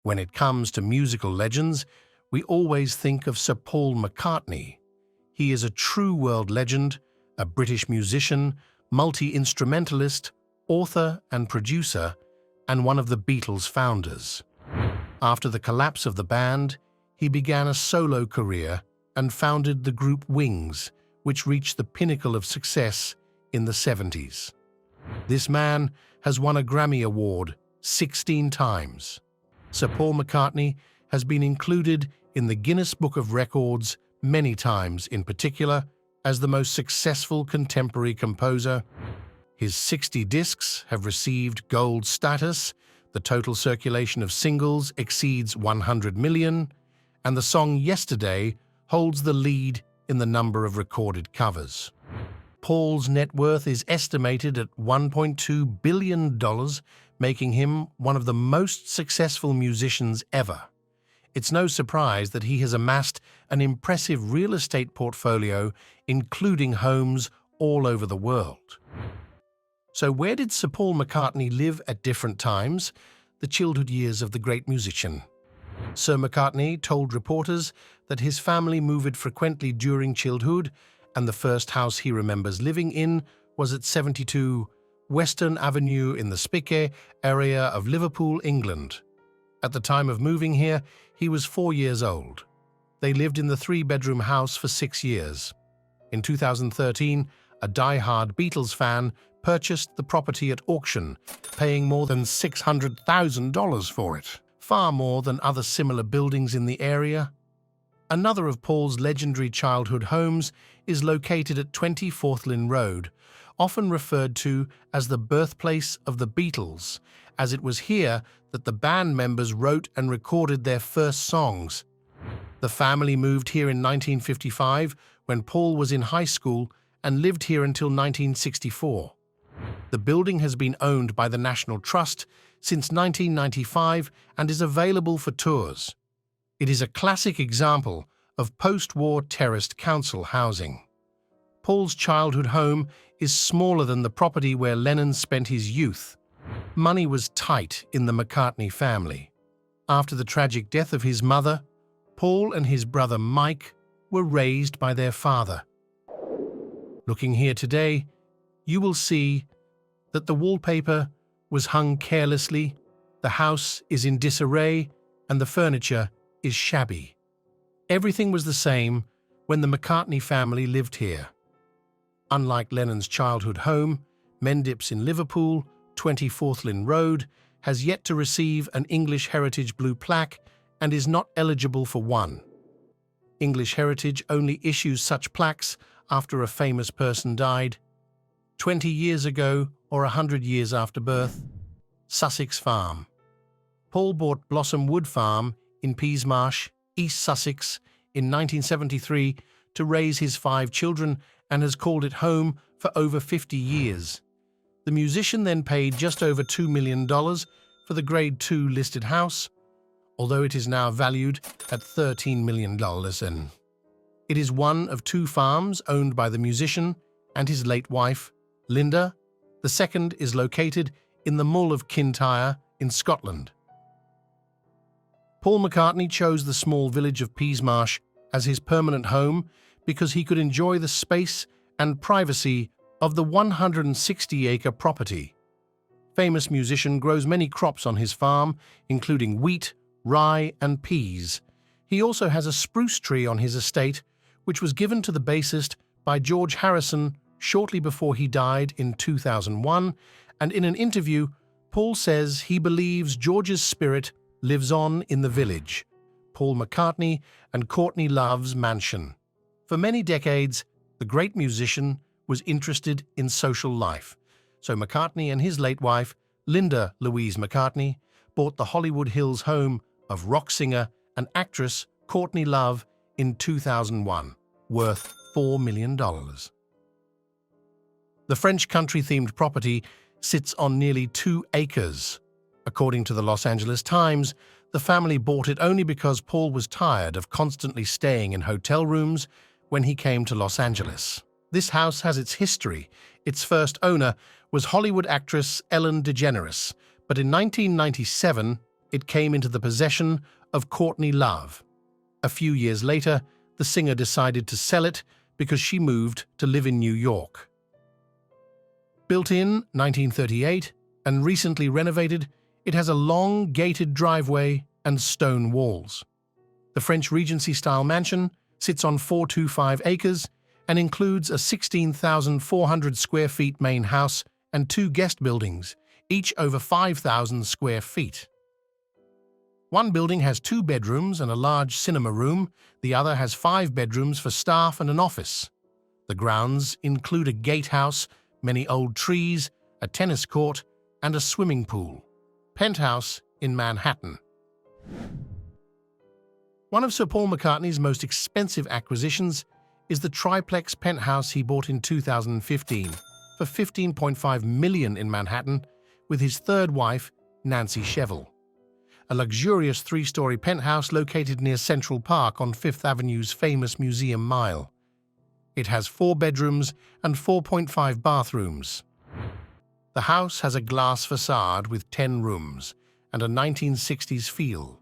When it comes to musical legends, we always think of Sir Paul McCartney. He is a true world legend, a British musician, multi-instrumentalist, author and producer, and one of the Beatles' founders. After the collapse of the band, he began a solo career and founded the group Wings, which reached the pinnacle of success in the 70s. This man has won a Grammy Award 16 times. Sir Paul McCartney has been included in the Guinness Book of Records many times, in particular as the most successful contemporary composer. His 60 discs have received gold status, the total circulation of singles exceeds 100 million, and the song Yesterday holds the lead in the number of recorded covers. Paul's net worth is estimated at $1.2 billion, making him one of the most successful musicians ever. It's no surprise that he has amassed an impressive real estate portfolio, including homes all over the world. So where did Sir Paul McCartney live at different times? The childhood years of the great musician. Sir McCartney told reporters that his family moved frequently during childhood, and the first house he remembers living in was at 72 Western Avenue in the Spikke area of Liverpool, England. At the time of moving here, he was 4 years old. They lived in the 3-bedroom house for 6 years. In 2013, a die-hard Beatles fan purchased the property at auction, paying more than $600,000 for it, far more than other similar buildings in the area. Another of Paul's legendary childhood homes is located at 20 Forthlin Road, often referred to as the birthplace of the Beatles, as it was here that the band members wrote and recorded their first songs. The family moved here in 1955 when Paul was in high school and lived here until 1964. The building has been owned by the National Trust since 1995 and is available for tours. It is a classic example of post-war terraced council housing. Paul's childhood home is smaller than the property where Lennon spent his youth. Money was tight in the McCartney family. After the tragic death of his mother, Paul and his brother Mike were raised by their father. Looking here today, you will see that the wallpaper was hung carelessly, the house is in disarray, and the furniture is shabby. Everything was the same when the McCartney family lived here. Unlike Lennon's childhood home, Mendip's in Liverpool, 20 Forthlin Road, has yet to receive an English Heritage Blue plaque and is not eligible for one. English Heritage only issues such plaques after a famous person died. 20 years ago or 100 years after birth. Sussex Farm. Paul bought Blossom Wood Farm in Peasmarsh, East Sussex, in 1973 to raise his 5 children and has called it home for over 50 years. The musician then paid just over $2 million for the Grade 2 listed house, although it is now valued at $13 million. It is one of 2 farms owned by the musician and his late wife, Linda. The second is located in the Mull of Kintyre in Scotland. Paul McCartney chose the small village of Peasmarsh as his permanent home because he could enjoy the space and privacy of the 160-acre property. Famous musician grows many crops on his farm, including wheat, rye, and peas. He also has a spruce tree on his estate, which was given to the bassist by George Harrison shortly before he died in 2001, and in an interview, Paul says he believes George's spirit lives on in the village. Paul McCartney and Courtney Love's mansion. For many decades, the great musician was interested in social life, so McCartney and his late wife, Linda Louise McCartney, bought the Hollywood Hills home of rock singer and actress Courtney Love in 2001, worth $4 million. The French country-themed property sits on nearly 2 acres. According to the Los Angeles Times, the family bought it only because Paul was tired of constantly staying in hotel rooms when he came to Los Angeles. This house has its history. Its first owner was Hollywood actress Ellen DeGeneres, but in 1997, it came into the possession of Courtney Love. A few years later, the singer decided to sell it because she moved to live in New York. Built in 1938 and recently renovated, it has a long gated driveway and stone walls. The French Regency-style mansion sits on 425 acres and includes a 16,400 square feet main house and 2 guest buildings, each over 5,000 square feet. One building has 2 bedrooms and a large cinema room, the other has 5 bedrooms for staff and an office. The grounds include a gatehouse, many old trees, a tennis court, and a swimming pool. Penthouse in Manhattan. One of Sir Paul McCartney's most expensive acquisitions is the triplex penthouse he bought in 2015 for $15.5 million in Manhattan with his third wife, Nancy Shevell. A luxurious 3-story penthouse located near Central Park on Fifth Avenue's famous Museum Mile. It has 4 bedrooms and 4.5 bathrooms. The house has a glass facade with 10 rooms and a 1960s feel.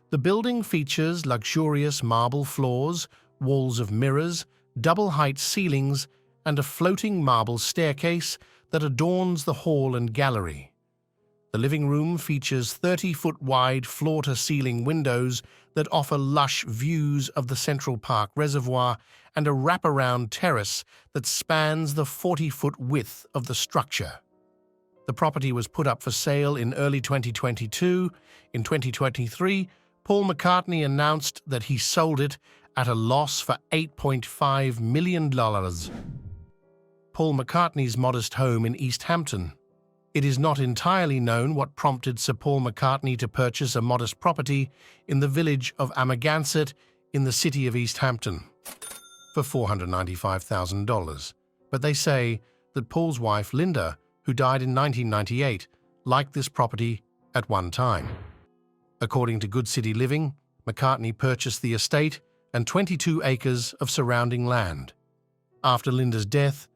The building features luxurious marble floors, walls of mirrors, double-height ceilings, and a floating marble staircase that adorns the hall and gallery. The living room features 30-foot-wide floor-to-ceiling windows that offer lush views of the Central Park Reservoir and a wraparound terrace that spans the 40-foot width of the structure. The property was put up for sale in early 2022. In 2023, Paul McCartney announced that he sold it at a loss for $8.5 million. Paul McCartney's modest home in East Hampton. It is not entirely known what prompted Sir Paul McCartney to purchase a modest property in the village of Amagansett in the city of East Hampton for $495,000. But they say that Paul's wife, Linda, who died in 1998, liked this property at one time. According to Good City Living, McCartney purchased the estate and 22 acres of surrounding land. After Linda's death,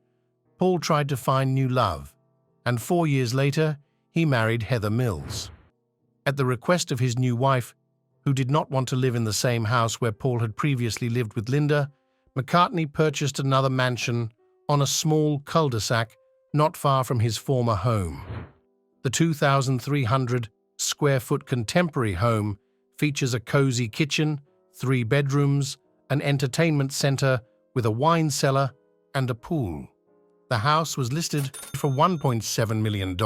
Paul tried to find new love, and 4 years later, he married Heather Mills. At the request of his new wife, who did not want to live in the same house where Paul had previously lived with Linda, McCartney purchased another mansion on a small cul-de-sac not far from his former home. The 2,300 square foot contemporary home features a cozy kitchen, 3 bedrooms, an entertainment center with a wine cellar and a pool. The house was listed for $1.7 million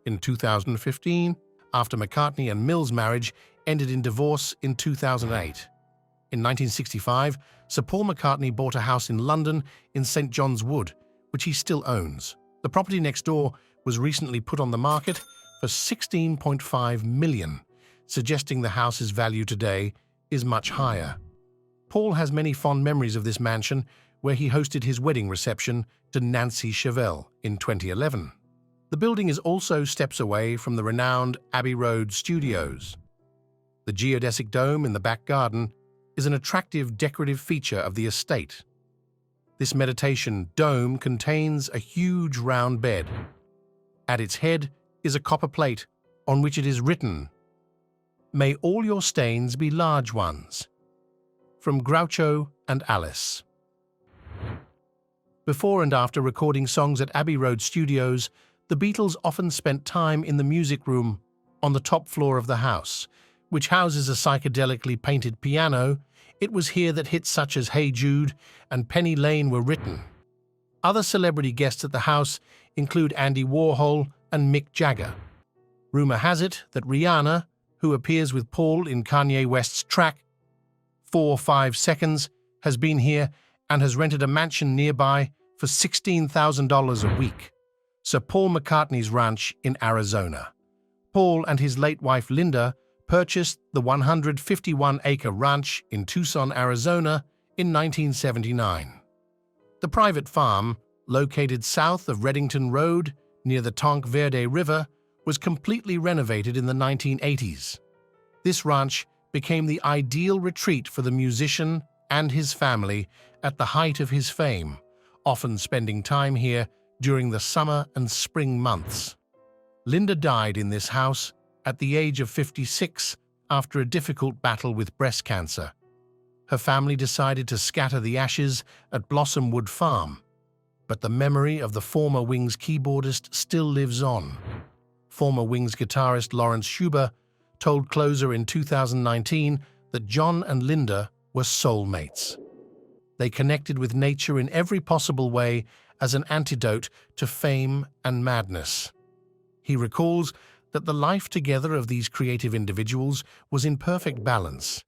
in 2015 after McCartney and Mills' marriage ended in divorce in 2008. In 1965, Sir Paul McCartney bought a house in London in St. John's Wood, which he still owns. The property next door was recently put on the market for $16.5 million, suggesting the house's value today is much higher. Paul has many fond memories of this mansion, where he hosted his wedding reception to Nancy Shevell in 2011. The building is also steps away from the renowned Abbey Road Studios. The geodesic dome in the back garden is an attractive decorative feature of the estate. This meditation dome contains a huge round bed. At its head is a copper plate on which it is written, "May all your stains be large ones." From Groucho and Alice. Before and after recording songs at Abbey Road Studios, the Beatles often spent time in the music room on the top floor of the house, which houses a psychedelically painted piano. It was here that hits such as Hey Jude and Penny Lane were written. Other celebrity guests at the house include Andy Warhol and Mick Jagger. Rumor has it that Rihanna, who appears with Paul in Kanye West's track 4-5 Seconds, has been here and has rented a mansion nearby for $16,000 a week. Sir Paul McCartney's ranch in Arizona. Paul and his late wife Linda purchased the 151-acre ranch in Tucson, Arizona in 1979. The private farm, located south of Reddington Road near the Tonk Verde River, was completely renovated in the 1980s. This ranch became the ideal retreat for the musician and his family at the height of his fame, often spending time here during the summer and spring months. Linda died in this house at the age of 56 after a difficult battle with breast cancer. Her family decided to scatter the ashes at Blossomwood Farm, but the memory of the former Wings keyboardist still lives on. Former Wings guitarist Lawrence Schuber told Closer in 2019 that John and Linda were soulmates. They connected with nature in every possible way as an antidote to fame and madness. He recalls that the life together of these creative individuals was in perfect balance.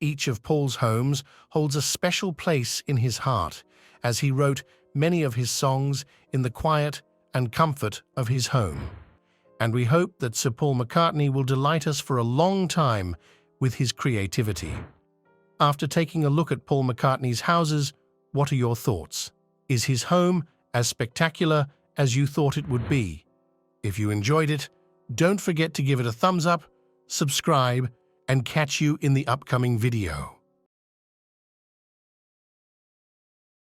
Each of Paul's homes holds a special place in his heart, as he wrote many of his songs in the quiet and comfort of his home. And we hope that Sir Paul McCartney will delight us for a long time with his creativity. After taking a look at Paul McCartney's houses, what are your thoughts? Is his home as spectacular as you thought it would be? If you enjoyed it, don't forget to give it a thumbs up, subscribe, and catch you in the upcoming video.